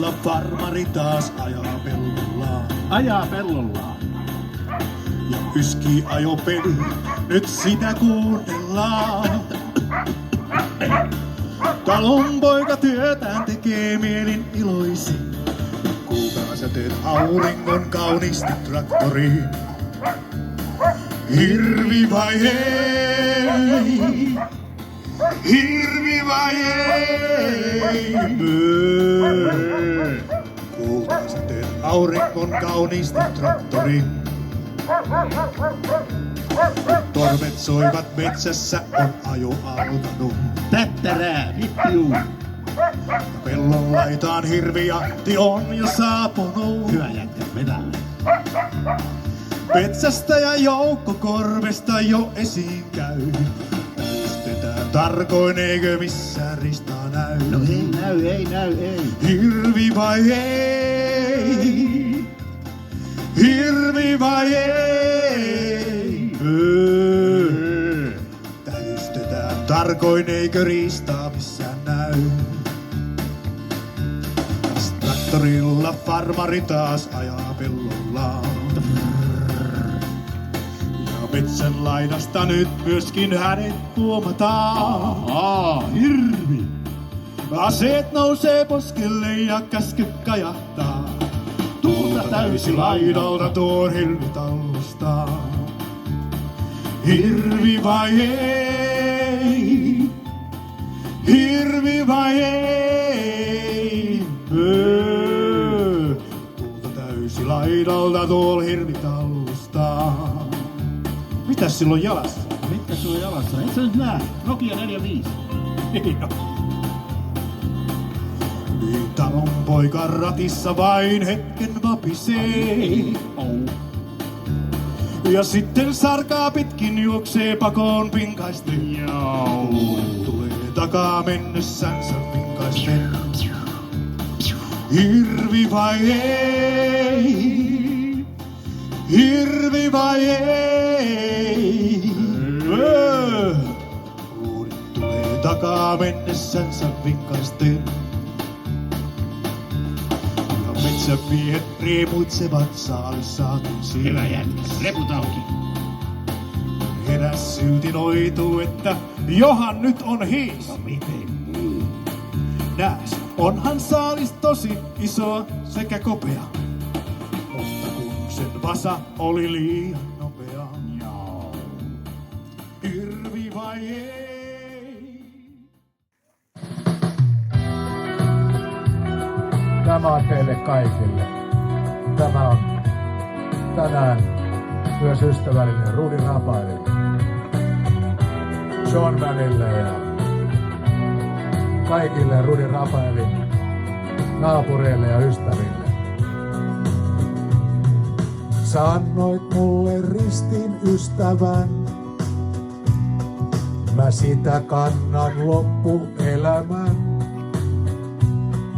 Traktorilla farmari taas ajaa pellollaan. Ajaa pellollaan. Ja yskii ajopeli, nyt sitä kuunnellaan. Talonpoika työtään tekee mielin iloisin. Kuulkaa sä teet auringon kauniisti traktoriin. Hirvi vai ei? Hirvi vai ei? Kuulkaa sä teet auringon kauniisti traktoriin. Torvet soivat metsässä, on ajo alkanut. Tättärää, vittiu. Pellon laitaan hirvijahti on jo saapunut. Hyvä jätkä, vetälle. Metsästäjä joukko korvesta jo esiin käy. Täystetään tarkoin, eikö missään ristaa näy. No ei näy, ei näy, ei. Hirvi vai ei? Hirvi vai ei? Täystetään tarkoin, eikö ristaa missään näy. Traktorilla farmari taas ajaa pellollaan. Ja metsän laidasta nyt myöskin hänet huomataan. Hirvi. Aseet nousee poskelle ja käsky kajahtaa. Tuulta täysi laidalta tuon hirvi tallustaa. Hirvi vai ei? Hirvi vai ei? Tuulta täysi laidalta tuol hirvi tallustaa. Mitäs silloin jalassa? Mitkä sulla jalassa? Et sä nyt näe? Nokia 45. Niin talon poika ratissa vain hetken vapisee. Ja sitten sarkaa pitkin juoksee pakoon pinkaisten. Tulee takaa mennessänsä pinkaisten. Hirvi vai ei? Hirvi vai ei? Uudet tulee takaa mennessänsä pinkaisten. Ja metsämiehet riemuitsevat saalissaatunsiin. Hyvä jätkä, reput auki. Heräs silti noituu, että johan nyt on hiis. No miten niin? Nääs, onhan saalis tosi iso sekä kopea. Mutta kun sen vasa oli liian nopea. Joo. Hirvi vai ei? Tämä on teille kaikille. Tämä on tänään myös ystävällinen Rudi Rapaille, Sean Manille ja kaikille Rudi Rapailin naapureille ja ystäville. Sä annoit mulle ristin ystävän. Mä sitä kannan loppuelämän.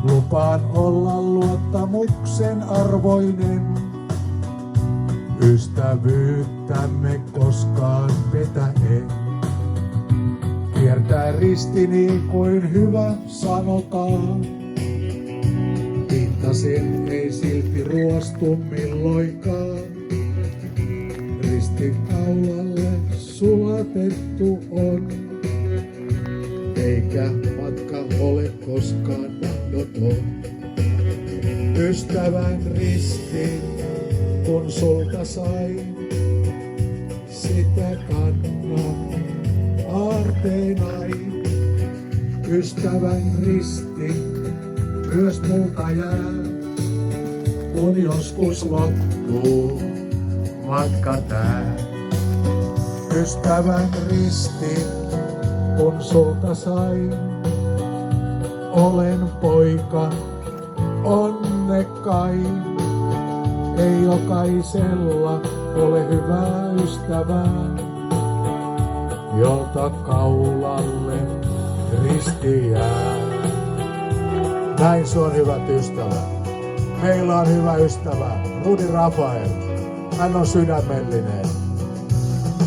Lupaan olla luottamuksen arvoinen. Ystävyyttämme koskaan petä en. Kiertää risti niin kuin hyvä sanotaan. Pintasen ei silti ruostu milloinkaan. Ristin kaulalle sulatettu on. Eikä matka ole koskaan mahdoton. Ystävän ristin, kun sulta sain, sitä kannan aarteenain. Ystävän risti, myös multa jää, kun joskus loppuu matka tää. Ystävän ristin, kun sulta sain, olen poika onnekkain. Ei jokaisella ole hyvää ystävää, jolta kaulalle risti jää. Näin se on, hyvät ystävät. Meillä on hyvä ystävä, Rudi Rafael. Hän on sydämellinen.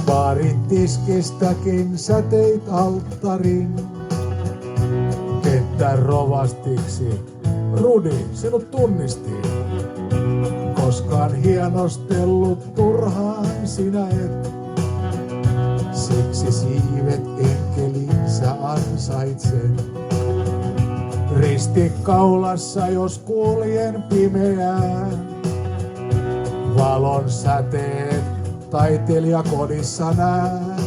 Baarin tiskistäkin sä teit alttarin. Että rovastiksi Rudi, sinut tunnistiin. Koskaan hienostellut turhaan sinä et. Siksi siivet enkelinsä ansaitset. Risti kaulassa, jos kuljen pimeään. Valon säteet taiteilijakodissa näen.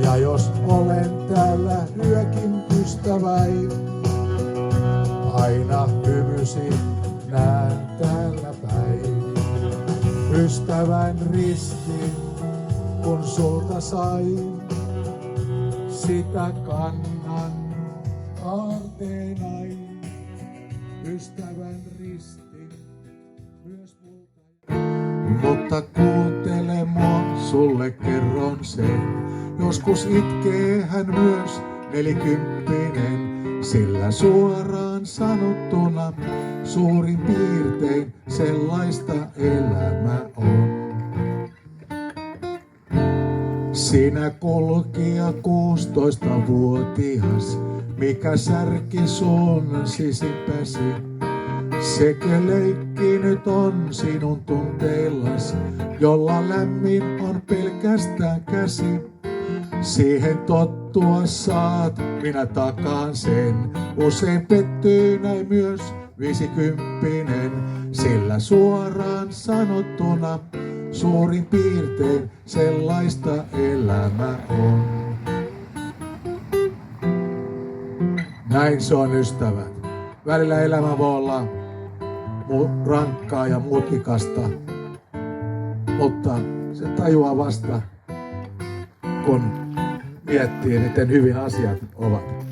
Ja jos olen täällä yökin ystäväin, aina hymysi näen täällä päin. Ystävän risti, kun sulta sain, sitä kannan aarteenai. Ystävän risti, myös multa. Mutta kuuntele mua, sulle kerron sen. Joskus itkee hän myös 40, sillä suoraan sanottuna suurin piirtein sellaista elämä on. Sinä kulkija 16-vuotias, mikä särki sun sisimpäsi? Sekä leikki nyt on sinun tunteillas, jolla lämmin on pelkästään käsi. Siihen tottua saat, minä takaan sen. Usein pettyy näin myös 50, sillä suoraan sanottuna suurin piirtein sellaista elämä on. Näin se on, ystävät. Välillä elämä voi olla rankkaa ja mutkikasta, mutta se tajuaa vasta, kun miettii, miten hyvin asiat ovat.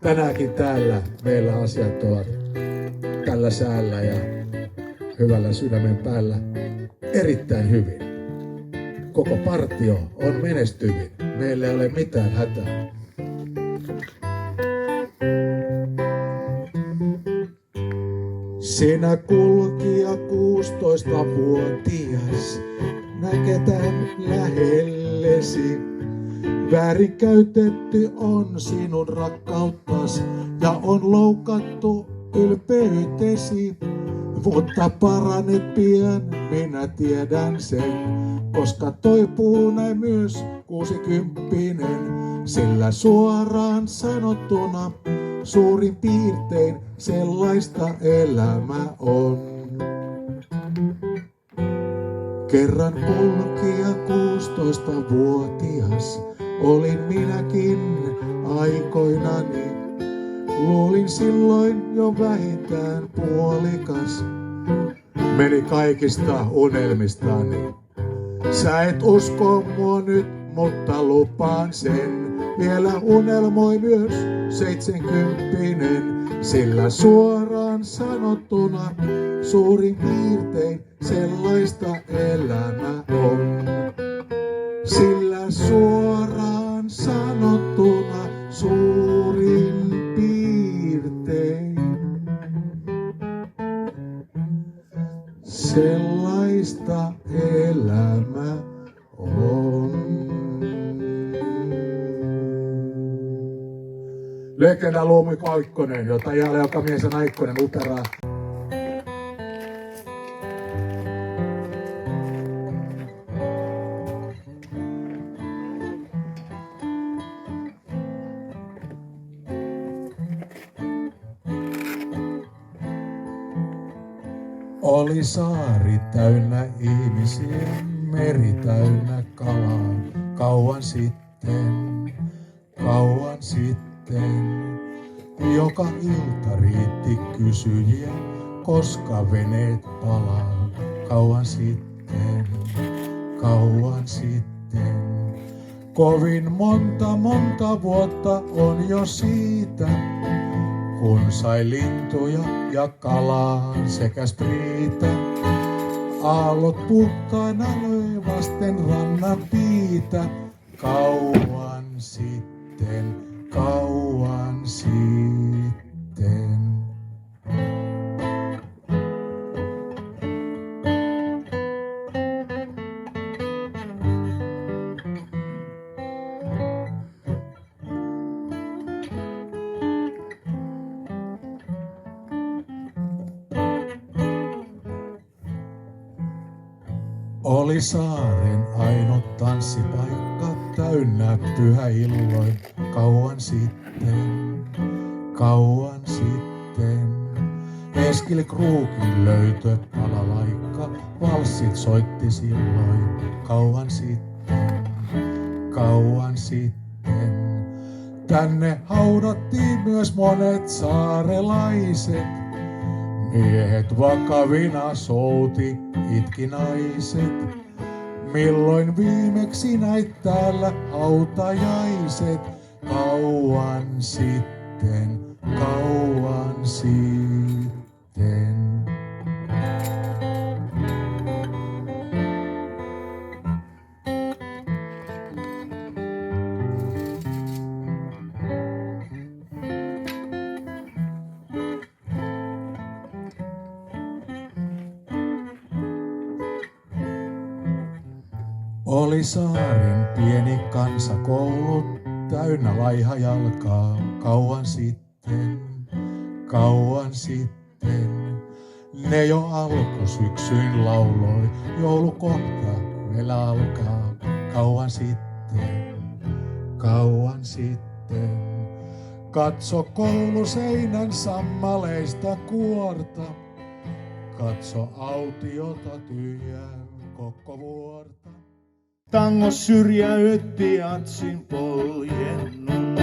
Tänäänkin täällä meillä asiat ovat tällä säällä ja hyvällä sydämen päällä erittäin hyvin. Koko partio on menestyvin. Meillä ei ole mitään hätää. Sinä kulkija 16-vuotias, näketään lähellesi. Väärinkäytetty on sinun rakkauttas ja on loukattu ylpeytesi. Mutta paranet pian, minä tiedän sen, koska toipuu näin myös 60, sillä suoraan sanottuna suurin piirtein sellaista elämä on. Kerran kulkija 16-vuotias, olin minäkin aikoinani. Luulin silloin jo vähintään puolikas. Meni kaikista unelmistani. Sä et usko mua nyt, mutta lupaan sen. Vielä unelmoi myös 70, sillä suoraan sanottuna suurin piirtein sellaista elämä on. Sillä suoraan sanottuna suurin piirtein sellaista elämä on. Legenda Luumi Kaikkonen, jota jälleen joka mies on Aikkonen uperaa. Oli saari täynnä ihmisiä, meri täynnä kalaa. Kauan sitten, joka ilta riitti kysyjiä, koska veneet palaa. Kauan sitten, kovin monta vuotta on jo siitä, kun sai lintuja ja kalaa sekä spriitä. Aallot puhtaina löi vasten rannan piitä. Kauan sitten. Oli saaren ainut tanssipaikka täynnä pyhäilloin kauan sitten, kauan sitten. Eskil Kruukin löytö palalaikka, valssit soitti silloin kauan sitten, kauan sitten. Tänne haudattiin myös monet saarelaiset, miehet vakavina souti, itki naiset. Milloin viimeksi näit täällä hautajaiset? Kauan sitten, kauan sitten. Oli saaren pieni kansakoulu täynnä laihajalkaa kauan sitten, kauan sitten. Ne jo alkusyksyin lauloi, joulu kohta meillä alkaa kauan sitten, kauan sitten. Katso kouluseinän sammaleista kuorta, katso autiota tyhjää koko vuorta. Tango syrjäytti Atsin poljennon.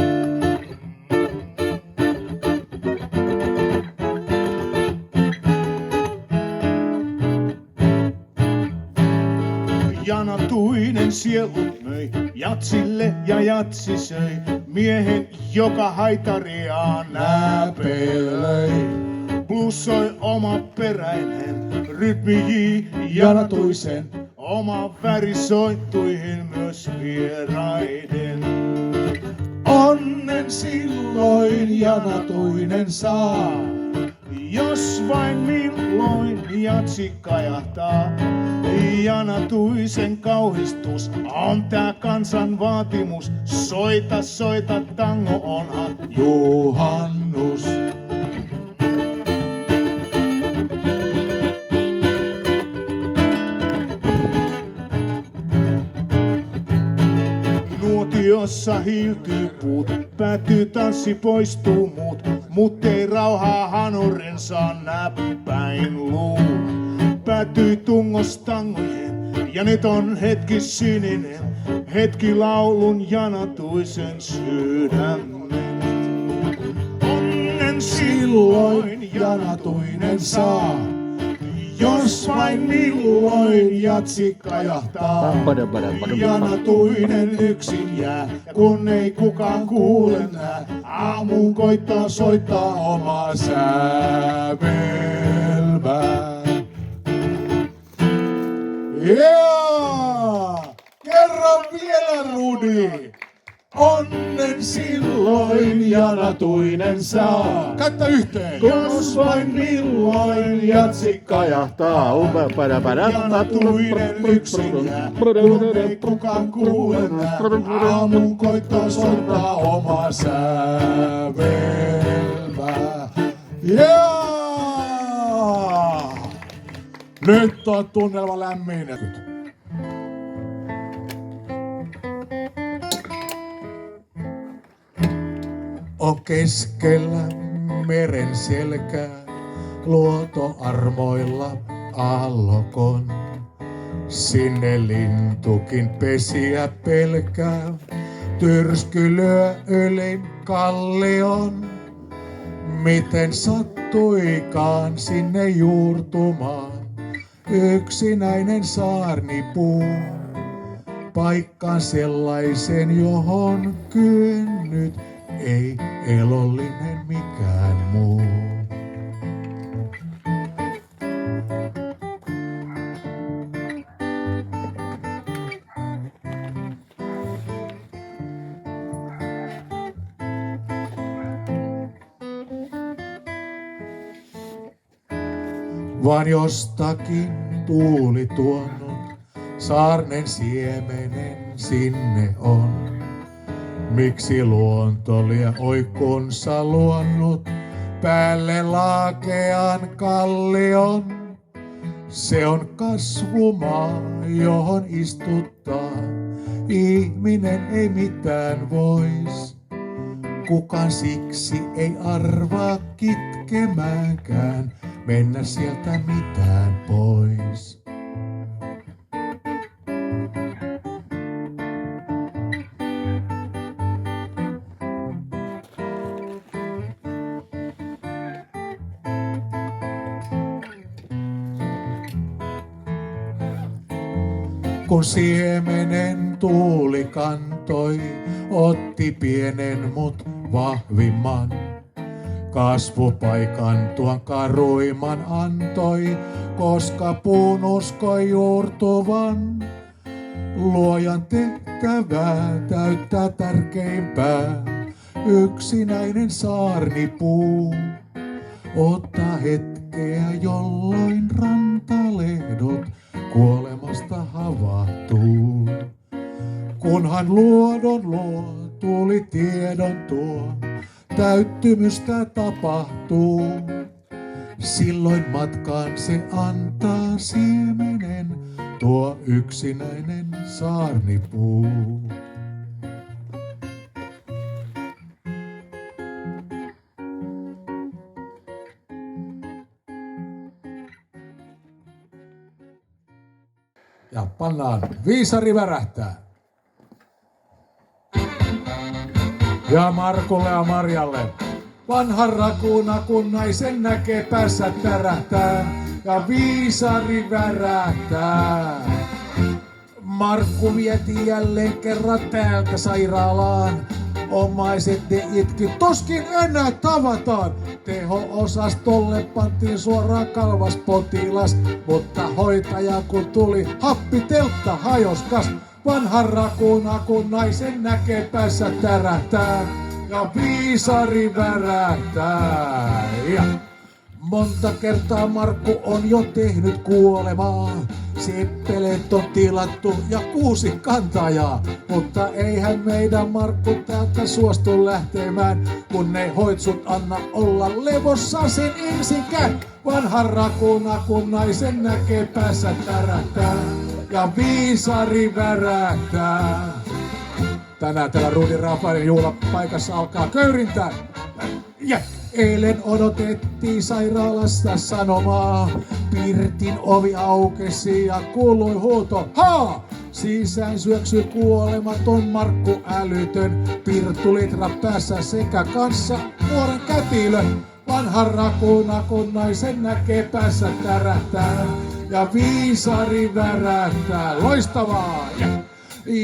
Janatuinen sielu möi Jatsille ja Jatsi söi miehen, joka haitariaan näpelöi. Blussoi oma peräinen rytmi J. Janatuisen. Oma väri soittuihin myös vieraiden. Onnen silloin Janatuinen saa, jos vain milloin Jatsi kajahtaa. Janatuisen kauhistus on tää kansan vaatimus. Soita, soita, tango onhan juhannus. Nuotiossa hiiltyy puut, päätyy tanssi poistuu muut, mut ei rauhaa hanurensa näppäin luun. Päätyi tungostangojen ja nyt on hetki sininen, hetki laulun Janatuisen sydämen. Onnen silloin Janatuinen saa, jos vain milloin Jatsi kajahtaa. Janatuinen yksin jää, kun ei kukaan kuule nää. Aamuun koittaa soittaa omaa sävelmää. Jaa! Kerran vielä Rudi! Onnen silloin Janatuinen saa. Kättä yhteen! Jos vain milloin Jatsi kajahtaa. Janatuinen yksin jää, kun ei kukaan kuule nää. Aamun koittaa soittaa omaa sävelmää. Jaa! Nyt on tunnelma lämmin. On keskellä meren selkää, luoto armoilla aallokon. Sinne lintukin pesiä pelkää, tyrsky lyö ylin kallion. Miten sattuikaan sinne juurtumaan yksinäinen saarnipuu? Paikkaan sellaisen, johon kyennyt ei elollinen mikään muu. Vaan jostakin tuuli tuonut saarnen siemenen sinne on. Miksi luonto lie oikunsa luonnut päälle laakean kallion? Se on kasvumaa, johon istuttaa. Ihminen ei mitään vois. Kukaan siksi ei arvaa kitkemäänkään mennä sieltä mitään pois. Kun siemenen tuuli kantoi, otti pienen mut vahvimman. Kasvupaikan tuon karuimman antoi, koska puun uskoi juurtuvan. Luojan tehtävää täyttää tärkeimpää, yksinäinen saarnipuu. Ottaa hetkeä, jolloin rantalehdot kuolemasta havahtuu. Kunhan luodon luo, tuli tiedon tuo, täyttymystä tapahtuu. Silloin matkaan se antaa siemenen, tuo yksinäinen saarnipuu. Ja pannaan viisari värähtää. Ja Markulle ja Marjalle. Vanhan rakuna, kun naisen näkee päässä tärähtää. Ja viisari värähtää. Markku vieti jälleen kerran täältä sairaalaan. Omaiset ne itki, toskin enää tavataan. Teho-osastolle pantiin suoraan kalvas potilas, mutta hoitaja kun tuli, happiteltta hajoskas. Vanhan rakuna, kun naisen näkee päässä tärähtää. Ja viisari värähtää. Ja monta kertaa Markku on jo tehnyt kuolemaa. Seppeleet on tilattu ja 6 kantajaa. Mutta eihän meidän Markku täältä suostu lähtemään, kun ne hoitsut anna olla levossa sen ensinkään. Vanhan rakuna, kun naisen näkee päässä tärähtää. Ja viisari värähtää. Tänään täällä Rudi Rafaelin juhlapaikassa alkaa köyrintää. Ja eilen odotettiin sairaalasta sanomaa. Pirtin ovi aukesi ja kuului huuto. Haa! Sisään syöksyi kuolematon Markku älytön. Pirtulitra päässä sekä kanssa nuoren kätilön. Vanhan rakuna, kun naisen näkee päässä tärähtää. Ja viisari värähtää. Loistavaa! Ja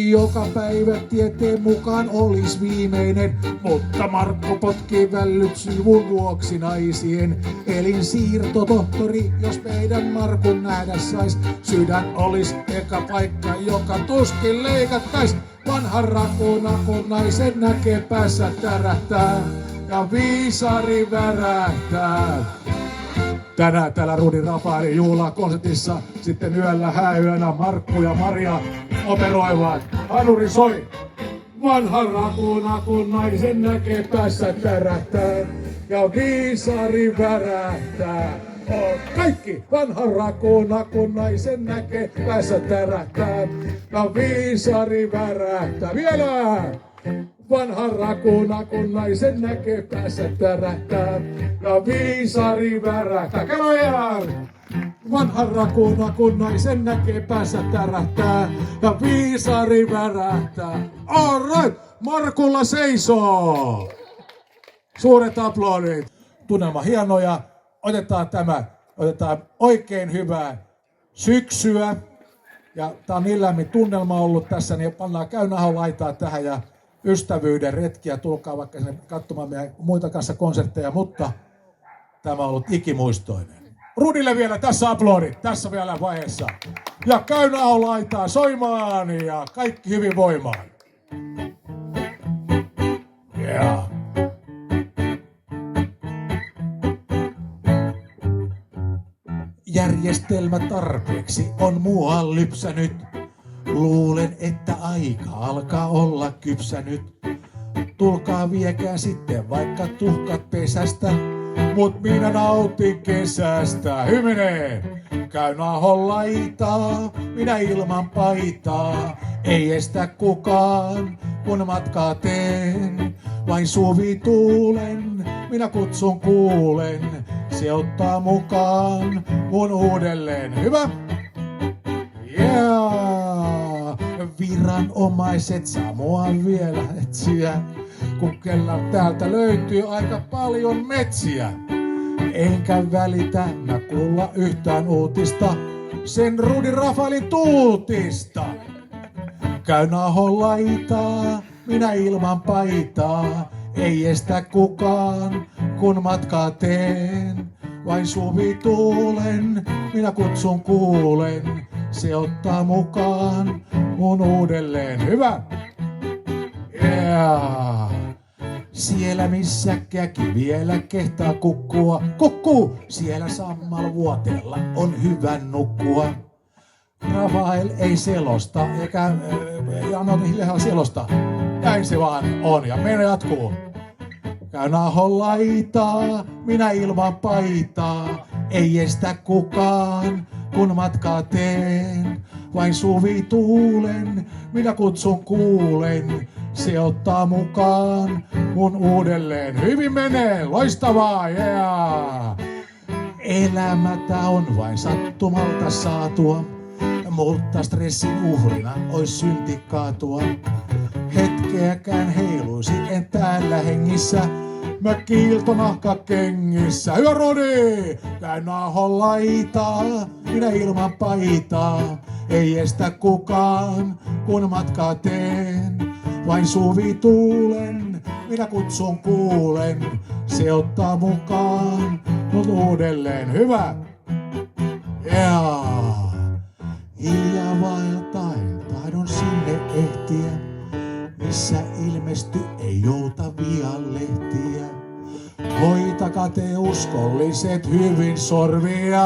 joka päivä tieteen mukaan olis viimeinen, mutta Markku potki vällyt sivun vuoksi naisien. Elinsiirtotohtori, jos meidän Markun nähdä sais, sydän olis eka paikka, joka tuskin leikattais. Vanhan rakuna, kun naisen näkee päässä tärähtää. Ja viisari värähtää. Tänään täällä Rudi Rafaelin juhlakonsertissa sitten yöllä hääyönä Markku ja Maria operoivat. Hanuri soi. Vanhan rakuna, kun naisen näkee päässä tärähtää. Ja viisari värähtää. Kaikki vanhan rakuna, kun naisen näkee päässä tärähtää. Ja viisari värähtää. Vielä! Vanhan rakuna, kun naisen näkee päässä tärähtää. Ja viisari värähtää. Kärojan! Vanhan rakuna, kun naisen näkee päässä tärähtää. Ja viisari värähtää. All right! Markulla seisoo! Suuret aplodit. Tunnelma hienoja. Otetaan oikein hyvää syksyä. Ja tää on niin lämmin tunnelma ollut tässä, niin pannaan Käynähon laitaa tähän ja ystävyyden retkiä. Tulkaa vaikka sinne katsomaan meidän muita kanssa konsertteja, mutta tämä on ollut ikimuistoinen. Rudille vielä tässä aplodit, tässä vielä vaiheessa. Ja Käynähon laitaa soimaan ja kaikki hyvin voimaan. Yeah. Järjestelmä tarpeeksi on mua lypsänyt. Luulen, että aika alkaa olla kypsänyt. Tulkaa viekää sitten vaikka tuhkat pesästä. Mut minä nautin kesästä. Hyvinen! Käyn ahon laitaa, minä ilman paitaa, ei estä kukaan, kun matkaa teen. Vain suvituulen, minä kutsun kuulen, se ottaa mukaan mun uudelleen. Hyvä! Yeah! Viranomaiset saa mua vielä etsiä, kun kella täältä löytyy aika paljon metsiä. Enkä välitä mä kuulla yhtään uutista, sen Rudi Rafaelin tuutista. Käyn ahon laitaa, minä ilman paitaa, ei estä kukaan, kun matkaa teen. Vain suvituulen, minä kutsun kuulen, se ottaa mukaan mun uudelleen. Hyvä! Yeah! Siellä missä käki vielä kehtaa kukkua, kukkuu! Siellä sammalvuoteella on hyvä nukkua. Rafael ei selosta, eikä Jano Hiljaa selosta. Näin se vaan on ja meillä jatkuu. Käyn ahon laitaa, minä ilman paitaa, ei estä kukaan, kun matkaa teen. Vain suvituulen, minä kutsun kuulen, se ottaa mukaan mun uudelleen. Hyvin menee, loistavaa, yeah! Elämätä on vain sattumalta saatua, mutta stressin uhrina ois synti kaatua. Hetkeäkään heiluisi en täällä hengissä, mä kiiltonahka kengissä. Hyvä Rudi! Käyn ahon laitaa, minä ilman paitaa, ei estä kukaan, kun matkaa teen. Vain suvituulen, minä kutsun kuulen, se ottaa mukaan mut uudelleen. Hyvä! Yeah. Hiljaa vaeltain tahdon sinne ehtiä, missä ilmesty ei jouta viallehtiä. Hoitakaa te uskolliset hyvin sorvia,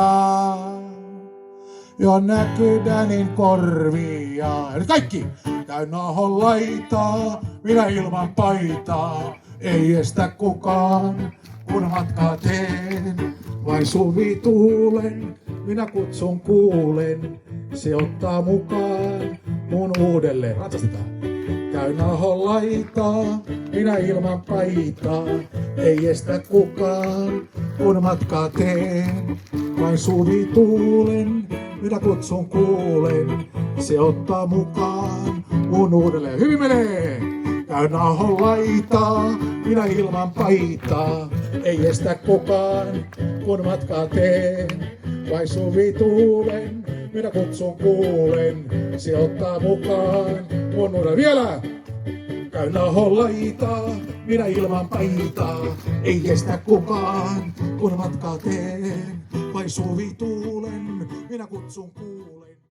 jo näkyy Danin korvia. Ja nyt kaikki! Käyn ahon laitaa, minä ilman paitaa, ei estä kukaan, kun matkaa teen. Vain suvituulen, minä kutsun kuulen, se ottaa mukaan mun uudelleen. Ratsastetaan. Käyn ahon laitaa, minä ilman paitaa, ei estä kukaan, kun matkaa teen. Vain suvituulen, minä kutsun kuulen, se ottaa mukaan mun uudelleen. Hyvin menee! Käyn ahon laitaa, minä ilman paitaa, ei estä kukaan, kun matkaa teen. Vain suvituulen, minä kutsun kuulen, se ottaa mukaan mun uudelleen. Vielä! Käyn ahon laitaa, minä ilman paitaa, ei estä kukaan, kun matkaa teen. Vain suvituulen, minä kutsun kuulen.